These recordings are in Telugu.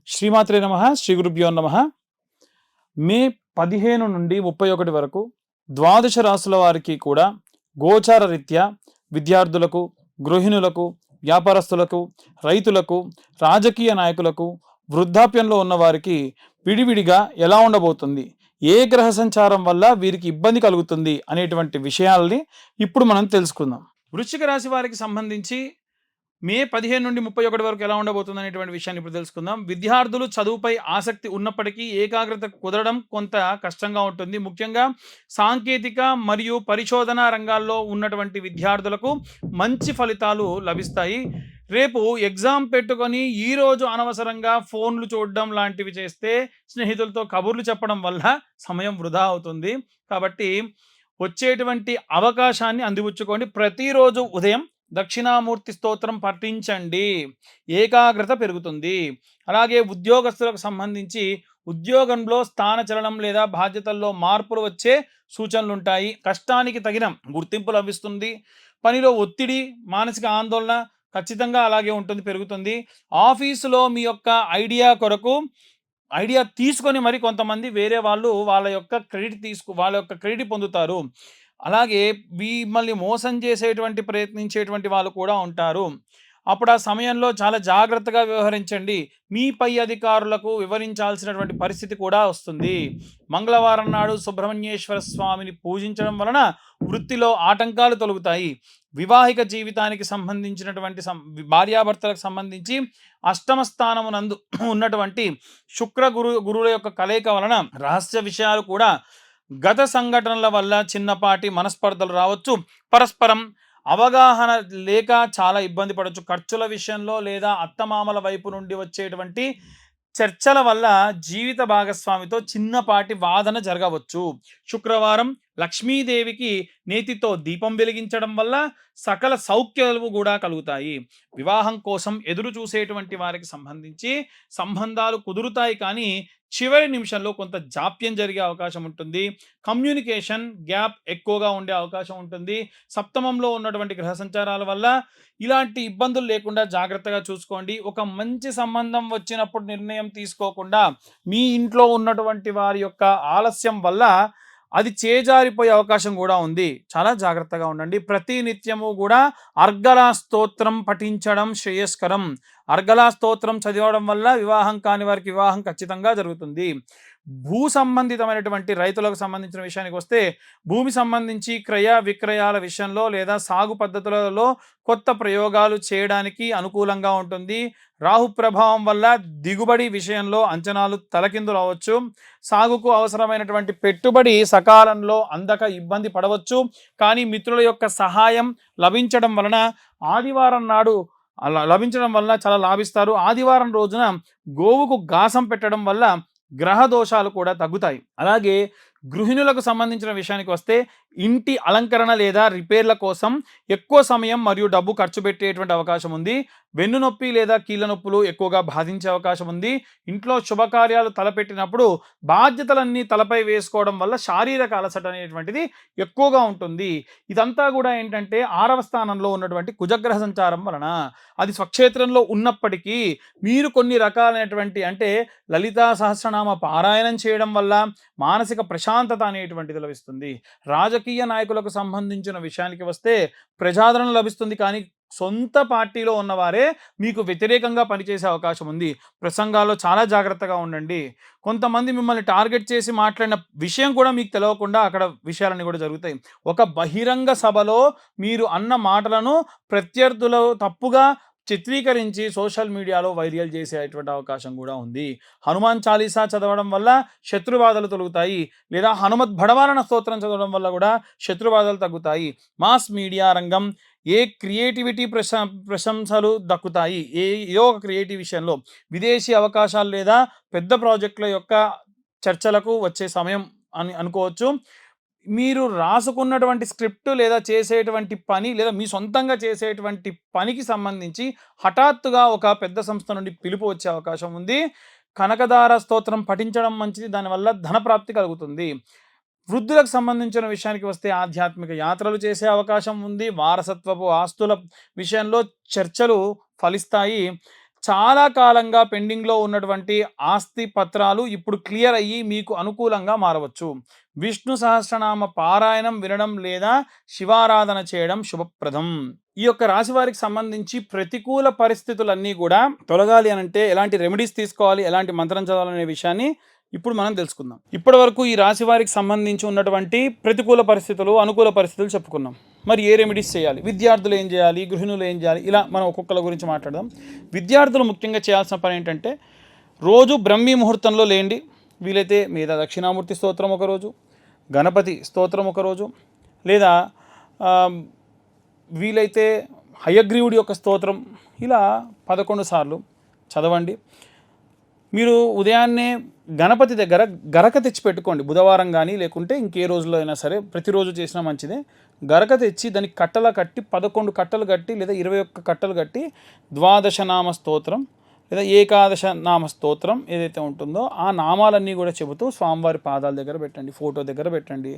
శ్రీమాత్రే నమః. శ్రీ గురుభ్యో నమః. మే 15 నుండి 31 వరకు ద్వాదశ రాశుల వారికి కూడా గోచార రీత్యా విద్యార్థులకు, గృహిణులకు, వ్యాపారస్తులకు, రైతులకు, రాజకీయ నాయకులకు, వృద్ధాప్యంలో ఉన్న వారికి విడివిడిగా ఎలా ఉండబోతుంది, ఏ గ్రహ సంచారం వల్ల వీరికి ఇబ్బంది కలుగుతుంది అనేటువంటి విషయాల్ని ఇప్పుడు మనం తెలుసుకుందాం. వృశ్చిక రాశి వారికి సంబంధించి మే 15 నుండి 31 వరకు ఎలా ఉండబోతుంది అనేటువంటి విషయాన్ని ఇప్పుడు తెలుసుకుందాం. విద్యార్థులు చదువుపై ఆసక్తి ఉన్నప్పటికీ ఏకాగ్రత కుదరడం కొంత కష్టంగా ఉంటుంది. ముఖ్యంగా సాంకేతిక మరియు పరిశోధన రంగాల్లో ఉన్నటువంటి విద్యార్థులకు మంచి ఫలితాలు లభిస్తాయి. రేపు ఎగ్జామ్ పెట్టుకొని ఈరోజు అనవసరంగా ఫోన్లు చూడడం లాంటివి చేస్తే, స్నేహితులతో కబుర్లు చెప్పడం వల్ల సమయం వృధా అవుతుంది. కాబట్టి వచ్చేటువంటి అవకాశాన్ని అందిపుచ్చుకోండి. ప్రతిరోజు ఉదయం దక్షిణామూర్తి స్తోత్రం పఠించండి, ఏకాగ్రత పెరుగుతుంది. అలాగే ఉద్యోగస్తులకు సంబంధించి ఉద్యోగంలో స్థానచలనం లేదా బాధ్యతల్లో మార్పులు వచ్చే సూచనలు ఉంటాయి. కష్టానికి తగిన గుర్తింపు లభిస్తుంది. పనిలో ఒత్తిడి, మానసిక ఆందోళన ఖచ్చితంగా అలాగే ఉంటుంది, పెరుగుతుంది. ఆఫీసులో మీ యొక్క ఐడియా తీసుకొని మరి కొంతమంది వేరే వాళ్ళు వాళ్ళ యొక్క క్రెడిట్ పొందుతారు. అలాగే మిమ్మల్ని మోసం చేసేటువంటి ప్రయత్నించేటువంటి వాళ్ళు కూడా ఉంటారు. అప్పుడు ఆ సమయంలో చాలా జాగ్రత్తగా వ్యవహరించండి. మీ పై అధికారులకు వివరించాల్సినటువంటి పరిస్థితి కూడా వస్తుంది. మంగళవారం నాడు సుబ్రహ్మణ్యేశ్వర స్వామిని పూజించడం వలన వృత్తిలో ఆటంకాలు తొలగుతాయి. వివాహిక జీవితానికి సంబంధించినటువంటి భార్యాభర్తలకు సంబంధించి అష్టమ స్థానమునందు ఉన్నటువంటి శుక్ర గురువుల యొక్క కలయిక వలన రహస్య విషయాలు కూడా, గత సంఘటనల వల్ల చిన్నపాటి మనస్పర్ధలు రావచ్చు. పరస్పరం అవగాహన లేక చాలా ఇబ్బంది పడవచ్చు. ఖర్చుల విషయంలో లేదా అత్తమామల వైపు నుండి వచ్చేటువంటి చర్చల వల్ల జీవిత భాగస్వామితో చిన్నపాటి వాదన జరగవచ్చు. శుక్రవారం లక్ష్మీదేవికి నేతితో దీపం వెలిగించడం వల్ల సకల సౌఖ్యాలు కూడా కలుగుతాయి. వివాహం కోసం ఎదురు చూసేటువంటి వారికి సంబంధించి సంబంధాలు కుదురుతాయి, కానీ చివరి నిమిషంలో కొంత జాప్యం జరిగే అవకాశం ఉంటుంది. కమ్యూనికేషన్ గ్యాప్ ఎక్కువగా ఉండే అవకాశం ఉంటుంది. సప్తమంలో ఉన్నటువంటి గ్రహ సంచారాల వల్ల ఇలాంటి ఇబ్బందులు లేకుండా జాగ్రత్తగా చూసుకోండి. ఒక మంచి సంబంధం వచ్చినప్పుడు నిర్ణయం తీసుకోకుండా మీ ఇంట్లో ఉన్నటువంటి వారి యొక్క ఆలస్యం వల్ల అది చేజారిపోయే అవకాశం కూడా ఉంది. చాలా జాగ్రత్తగా ఉండండి. ప్రతి నిత్యము కూడా అర్గళ స్తోత్రం పఠించడం శ్రేయస్కరం. అర్గళ స్తోత్రం చదవడం వల్ల వివాహం కాని వారికి వివాహం ఖచ్చితంగా జరుగుతుంది. భూ సంబంధితమైనటువంటి రైతులకు సంబంధించిన విషయానికి వస్తే, భూమి సంబంధించి క్రయ విక్రయాల విషయంలో లేదా సాగు పద్ధతులలో కొత్త ప్రయోగాలు చేయడానికి అనుకూలంగా ఉంటుంది. రాహు ప్రభావం వల్ల దిగుబడి విషయంలో అంచనాలు తలకిందులు అవ్వచ్చు. సాగుకు అవసరమైనటువంటి పెట్టుబడి సకాలంలో అందక ఇబ్బంది పడవచ్చు. కానీ మిత్రుల యొక్క సహాయం లభించడం వలన చాలా లాభిస్తారు. ఆదివారం రోజున గోవుకు గాసం పెట్టడం వల్ల గ్రహ దోషాలు కూడా తగ్గుతాయి. అలాగే గృహిణులకు సంబంధించిన విషయానికి వస్తే, ఇంటి అలంకరణ లేదా రిపేర్ల కోసం ఎక్కువ సమయం మరియు డబ్బు ఖర్చు పెట్టేటువంటి అవకాశం ఉంది. వెన్ను నొప్పి లేదా కీళ్ళ నొప్పులు ఎక్కువగా బాధించే అవకాశం ఉంది. ఇంట్లో శుభకార్యాలు తలపెట్టినప్పుడు బాధ్యతలన్నీ తలపై వేసుకోవడం వల్ల శారీరక అలసట అనేటువంటిది ఎక్కువగా ఉంటుంది. ఇదంతా కూడా ఏంటంటే 6వ స్థానంలో ఉన్నటువంటి కుజగ్రహ సంచారం వలన. అది స్వక్షేత్రంలో ఉన్నప్పటికీ మీరు కొన్ని రకాలైనటువంటి అంటే లలితా సహస్రనామ పారాయణం చేయడం వల్ల మానసిక ప్రశాంతత అనేటువంటిది లభిస్తుంది. రాజకీయ నాయకులకు సంబంధించిన విషయానికి వస్తే ప్రజాదరణ లభిస్తుంది, కానీ సొంత పార్టీలో ఉన్నవారే మీకు వ్యతిరేకంగా పనిచేసే అవకాశం ఉంది. ప్రసంగాల్లో చాలా జాగ్రత్తగా ఉండండి. కొంతమంది మిమ్మల్ని టార్గెట్ చేసి మాట్లాడిన విషయం కూడా మీకు తెలియకుండా అక్కడ విషయాలన్నీ కూడా జరుగుతాయి. ఒక బహిరంగ సభలో మీరు అన్న మాటలను ప్రత్యర్థులు తప్పుగా చిత్రీకరించి సోషల్ మీడియాలో వైరల్ చేసేటువంటి అవకాశం కూడా ఉంది. హనుమాన్ చాలీసా చదవడం వల్ల శత్రుబాధలు తొలుగుతాయి, లేదా హనుమత్ భడవారణ స్తోత్రం చదవడం వల్ల కూడా శత్రుబాధలు తగ్గుతాయి. మాస్ మీడియా రంగం ఏ క్రియేటివిటీ ప్రశంసలు దక్కుతాయి. ఏదో ఒక క్రియేటివ్ విషయంలో విదేశీ అవకాశాలు లేదా పెద్ద ప్రాజెక్టుల యొక్క చర్చలకు వచ్చే సమయం అని అనుకోవచ్చు. మీరు రాసుకున్నటువంటి స్క్రిప్ట్ లేదా చేసేటువంటి పని లేదా మీ సొంతంగా చేసేటువంటి పనికి సంబంధించి హఠాత్తుగా ఒక పెద్ద సంస్థ నుండి పిలుపు వచ్చే అవకాశం ఉంది. కనకదార స్తోత్రం పఠించడం మంచిది, దానివల్ల ధనప్రాప్తి కలుగుతుంది. వృద్ధులకు సంబంధించిన విషయానికి వస్తే ఆధ్యాత్మిక యాత్రలు చేసే అవకాశం ఉంది. వారసత్వపు ఆస్తుల విషయంలో చర్చలు ఫలిస్తాయి. చాలా కాలంగా పెండింగ్‌లో ఉన్నటువంటి ఆస్తి పత్రాలు ఇప్పుడు క్లియర్ అయ్యి మీకు అనుకూలంగా మారవచ్చు. విష్ణు సహస్రనామ పారాయణం వినడం లేదా శివారాధన చేయడం శుభప్రదం. ఈ యొక్క రాశి వారికి సంబంధించి ప్రతికూల పరిస్థితులన్నీ కూడా తొలగాలి అనంటే ఎలాంటి రెమెడీస్ తీసుకోవాలి, ఎలాంటి మంత్రం చదవాలనే విషయాన్ని ఇప్పుడు మనం తెలుసుకుందాం. ఇప్పటి వరకు ఈ రాశి వారికి సంబంధించి ఉన్నటువంటి ప్రతికూల పరిస్థితులు, అనుకూల పరిస్థితులు చెప్పుకున్నాం. మరి ఏ రెమెడీస్ చేయాలి, విద్యార్థులు ఏం చేయాలి, గృహిణులు ఏం చేయాలి, ఇలా మనం ఒక్కొక్కల గురించి మాట్లాడదాం. విద్యార్థులు ముఖ్యంగా చేయాల్సిన పని ఏంటంటే రోజు బ్రహ్మీ ముహూర్తంలో లేండి. వీలైతే మీద దక్షిణామూర్తి స్తోత్రం ఒకరోజు, గణపతి స్తోత్రం ఒకరోజు, లేదా వీలైతే హయగ్రీవుడి యొక్క స్తోత్రం ఇలా 11 సార్లు చదవండి. మీరు ఉదయాన్నే గణపతి దగ్గర గరక తెచ్చి పెట్టుకోండి. బుధవారం కానీ లేకుంటే ఇంకే రోజులో అయినా సరే, ప్రతిరోజు చేసినా మంచిదే. గరక తెచ్చి దానికి కట్టలా కట్టి 11 కట్టలు కట్టి లేదా 21 కట్టలు కట్టి ద్వాదశ నామ స్తోత్రం లేదా ఏకాదశ నామ స్తోత్రం ఏదైతే ఉంటుందో ఆ నామాలన్నీ కూడా చెబుతూ స్వామివారి పాదాల దగ్గర పెట్టండి, ఫోటో దగ్గర పెట్టండి.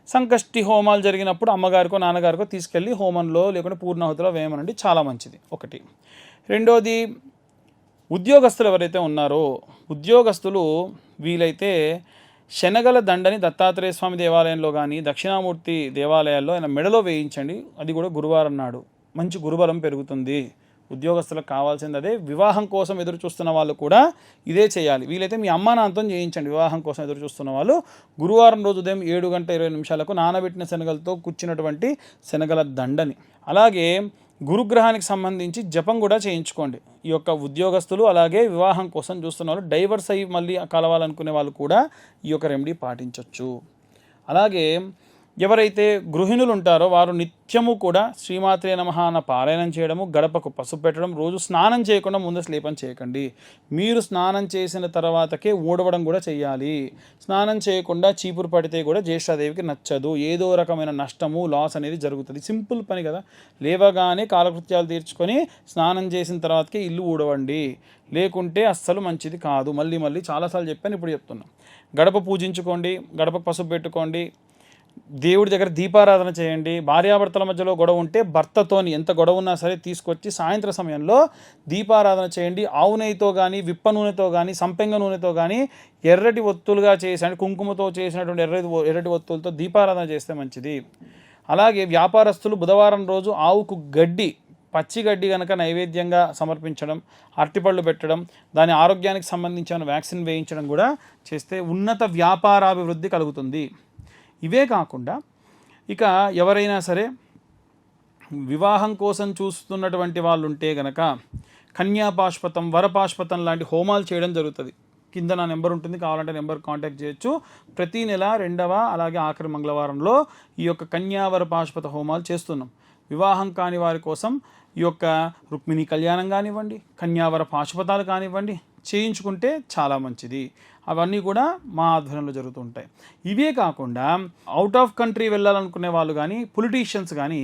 సంకష్టి హోమాలు జరిగినప్పుడు అమ్మగారికో నాన్నగారికో తీసుకెళ్ళి హోమంలో లేకుంటే పూర్ణాహుతిలో వేయమనండి, చాలా మంచిది. ఒకటి. రెండోది, ఉద్యోగస్తులు ఎవరైతే ఉన్నారో ఉద్యోగస్తులు వీలైతే శనగల దండని దత్తాత్రేయ స్వామి దేవాలయంలో కానీ దక్షిణామూర్తి దేవాలయాల్లో ఆయన మెడలో వేయించండి. అది కూడా గురువారం నాడు మంచి గురుబలం పెరుగుతుంది. ఉద్యోగస్తులకు కావాల్సింది అదే. వివాహం కోసం ఎదురు చూస్తున్న వాళ్ళు కూడా ఇదే చేయాలి. వీలైతే మీ అమ్మా నాన్నతో చేయించండి. వివాహం కోసం ఎదురు చూస్తున్న వాళ్ళు గురువారం రోజు ఉదయం 7:20 నానబెట్టిన శనగలతో కూర్చున్నటువంటి శనగల దండని. అలాగే గురుగ్రహానికి సంబంధించి జపం కూడా చేయించుకోండి. ఈ యొక్క ఉద్యోగస్తులు అలాగే వివాహం కోసం చూస్తున్న వాళ్ళు, డైవర్స్ అయ్యి మళ్ళీ కలవాలనుకునే వాళ్ళు కూడా ఈ యొక్క రెమెడీ పాటించవచ్చు. అలాగే ఎవరైతే గృహిణులు ఉంటారో వారు నిత్యము కూడా శ్రీమాత్రే నమః అన్న పారాయణం చేయడము, గడపకు పసుపు పెట్టడం, రోజు స్నానం చేయకుండా ముందు స్లేపం చేయకండి. మీరు స్నానం చేసిన తర్వాతకే ఊడవడం కూడా చేయాలి. స్నానం చేయకుండా చీపురు పడితే కూడా జ్యేష్ఠాదేవికి నచ్చదు. ఏదో రకమైన నష్టము, లాస్ అనేది జరుగుతుంది. సింపుల్ పని కదా. లేవగానే కాలకృత్యాలు తీర్చుకొని స్నానం చేసిన తర్వాతకే ఇల్లు ఊడవండి, లేకుంటే అస్సలు మంచిది కాదు. మళ్ళీ చాలాసార్లు చెప్పాను, ఇప్పుడు చెప్తున్నాం. గడప పూజించుకోండి, గడప పసుపు పెట్టుకోండి, దేవుడి దగ్గర దీపారాధన చేయండి. భార్యాభర్తల మధ్యలో గొడవ ఉంటే భర్తతోని ఎంత గొడవ ఉన్నా సరే తీసుకొచ్చి సాయంత్రం సమయంలో దీపారాధన చేయండి. ఆవు నెయ్యితో కానీ, విప్ప నూనెతో కానీ, సంపెంగ నూనెతో కానీ ఎర్రటి ఒత్తులుగా చేసి కుంకుమతో చేసినటువంటి ఎర్రటి ఒత్తులతో దీపారాధన చేస్తే మంచిది. అలాగే వ్యాపారస్తులు బుధవారం రోజు ఆవుకు గడ్డి, పచ్చి గడ్డి కనుక నైవేద్యంగా సమర్పించడం, అరటిపళ్ళు పెట్టడం, దాని ఆరోగ్యానికి సంబంధించిన వ్యాక్సిన్ వేయించడం కూడా చేస్తే ఉన్నత వ్యాపారాభివృద్ధి కలుగుతుంది. ఇవే కాకుండా ఇక ఎవరైనా సరే వివాహం కోసం చూస్తున్నటువంటి వాళ్ళు ఉంటే గనక కన్యాపాష్పతం, వరపాష్పతం లాంటి హోమాలు చేయడం జరుగుతుంది. కింద నా నెంబర్ ఉంటుంది, కావాలంటే నెంబర్ కాంటాక్ట్ చేయొచ్చు. ప్రతి నెల 2వ అలాగే ఆఖరి మంగళవారంలో ఈ యొక్క కన్యావర పాష్పత హోమాలు చేస్తున్నాం. వివాహం కాని వారి కోసం ఈ యొక్క రుక్మిణి కళ్యాణం కానివ్వండి, కన్యావర పాశుపతాలు కానివ్వండి చేయించుకుంటే చాలా మంచిది. అవన్నీ కూడా మా ఆధ్వర్యంలో జరుగుతూ ఉంటాయి. ఇవే కాకుండా అవుట్ ఆఫ్ కంట్రీ వెళ్ళాలనుకునే వాళ్ళు కానీ, పొలిటీషియన్స్ కానీ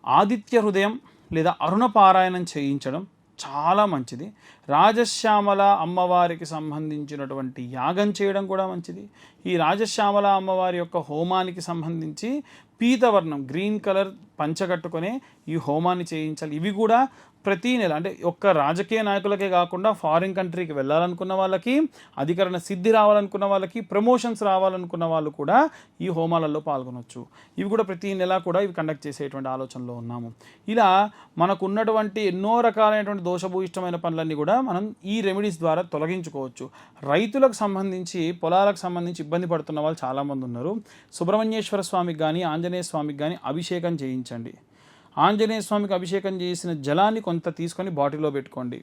ఆదిత్య హృదయం లేదా అరుణ పారాయణం చేయించడం చాలా మంచిది. రాజశ్యామల అమ్మవారికి సంబంధించినటువంటి యాగం చేయడం కూడా మంచిది. ఈ రాజశ్యామల అమ్మవారి యొక్క హోమానికి సంబంధించి పీతవర్ణం, గ్రీన్ కలర్ పంచ కట్టుకొని ఈ హోమాన్ని చేయించాలి. ఇవి కూడా ప్రతీ నెల, అంటే ఒక్క రాజకీయ నాయకులకే కాకుండా ఫారిన్ కంట్రీకి వెళ్ళాలనుకున్న వాళ్ళకి, అధికరణ సిద్ధి రావాలనుకున్న వాళ్ళకి, ప్రమోషన్స్ రావాలనుకున్న వాళ్ళు కూడా ఈ హోమాలలో పాల్గొనవచ్చు. ఇవి కూడా ప్రతీ నెల కూడా ఇవి కండక్ట్ చేసేటువంటి ఆలోచనలో ఉన్నాము. ఇలా మనకు ఉన్నటువంటి ఎన్నో రకాలైనటువంటి దోషభూయిష్టమైన పనులన్నీ కూడా మనం ఈ రెమెడీస్ ద్వారా తొలగించుకోవచ్చు. రైతులకు సంబంధించి, పొలాలకు సంబంధించి ఇబ్బంది పడుతున్న వాళ్ళు చాలామంది ఉన్నారు. సుబ్రహ్మణ్యేశ్వర స్వామికి కానీ ఆంజనేయ స్వామికి కానీ అభిషేకం చేయించండి. ఆంజనేయ స్వామికి అభిషేకం చేసిన జలాన్ని కొంత తీసుకొని బాటిల్లో పెట్టుకోండి.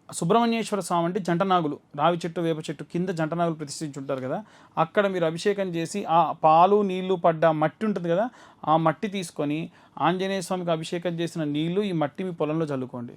సుబ్రహ్మణ్యేశ్వర స్వామి అంటే జంటనాగులు, రావి చెట్టు, వేప చెట్టు కింద జంటనాగులు ప్రతిష్ఠించుంటారు కదా, అక్కడ మీరు అభిషేకం చేసి ఆ పాలు నీళ్లు పడ్డ మట్టి ఉంటుంది కదా, ఆ మట్టి తీసుకొని ఆంజనేయ స్వామికి అభిషేకం చేసిన నీళ్లు ఈ మట్టి మీ పొలంలో చల్లుకోండి.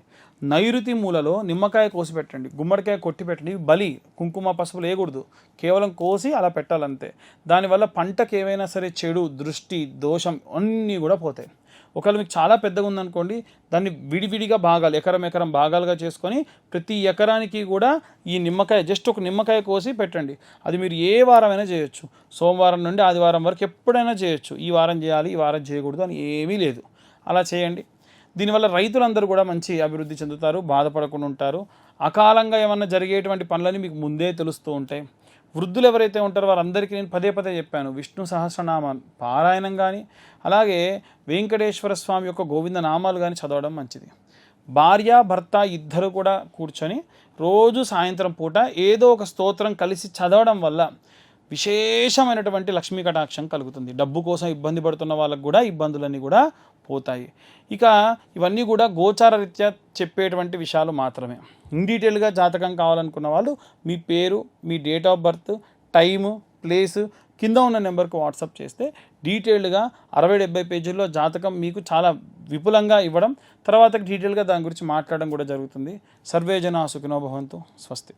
నైరుతి మూలలో నిమ్మకాయ కోసి పెట్టండి, గుమ్మడికాయ కొట్టి పెట్టండి. బలి, కుంకుమ, పసుపులు వేయకూడదు, కేవలం కోసి అలా పెట్టాలంతే. దానివల్ల పంటకు ఏవైనా సరే చెడు, దృష్టి, దోషం అన్నీ కూడా పోతాయి. ఒకవేళ మీకు చాలా పెద్దగా ఉందనుకోండి, దాన్ని విడివిడిగా భాగాలు ఎకరం భాగాలుగా చేసుకొని ప్రతి ఎకరానికి కూడా ఈ నిమ్మకాయ జస్ట్ ఒక నిమ్మకాయ కోసి పెట్టండి. అది మీరు ఏ వారమైనా చేయొచ్చు. సోమవారం నుండి ఆదివారం వరకు ఎప్పుడైనా చేయొచ్చు. ఈ వారం చేయాలి, ఈ వారం చేయకూడదు అని ఏమీ లేదు. అలా చేయండి. దీనివల్ల రైతులందరూ కూడా మంచి అభివృద్ధి చెందుతారు, బాధపడకుండా ఉంటారు. అకాలంగా ఏమన్నా జరిగేటువంటి పనులని మీకు ముందే తెలుస్తూ ఉంటాయి. వృద్ధులు ఎవరైతే ఉంటారో వారందరికీ నేను పదే చెప్పాను, విష్ణు సహస్రనామ పారాయణం కానీ, అలాగే వెంకటేశ్వర స్వామి యొక్క గోవింద నామాలు కానీ చదవడం మంచిది. భార్య భర్త ఇద్దరు కూడా కూర్చొని రోజు సాయంత్రం పూట ఏదో ఒక స్తోత్రం కలిసి చదవడం వల్ల విశేషమైనటువంటి లక్ష్మీ కటాక్షం కలుగుతుంది. డబ్బు కోసం ఇబ్బంది పడుతున్న వాళ్ళకు కూడా ఇబ్బందులన్నీ కూడా పోతాయి. ఇక ఇవన్నీ కూడా గోచార రీత్యా చెప్పేటువంటి విషయాలు మాత్రమే. ఇన్ డీటెయిల్గా జాతకం కావాలనుకున్న వాళ్ళు మీ పేరు, మీ date of birth, time, place కింద ఉన్న నెంబర్కి వాట్సాప్ చేస్తే డీటెయిల్డ్గా 60-70 పేజీల్లో జాతకం మీకు చాలా విపులంగా ఇవ్వడం, తర్వాత డీటెయిల్గా దాని గురించి మాట్లాడడం కూడా జరుగుతుంది. సర్వే జనా సుఖినో భవంతు. స్వస్తి.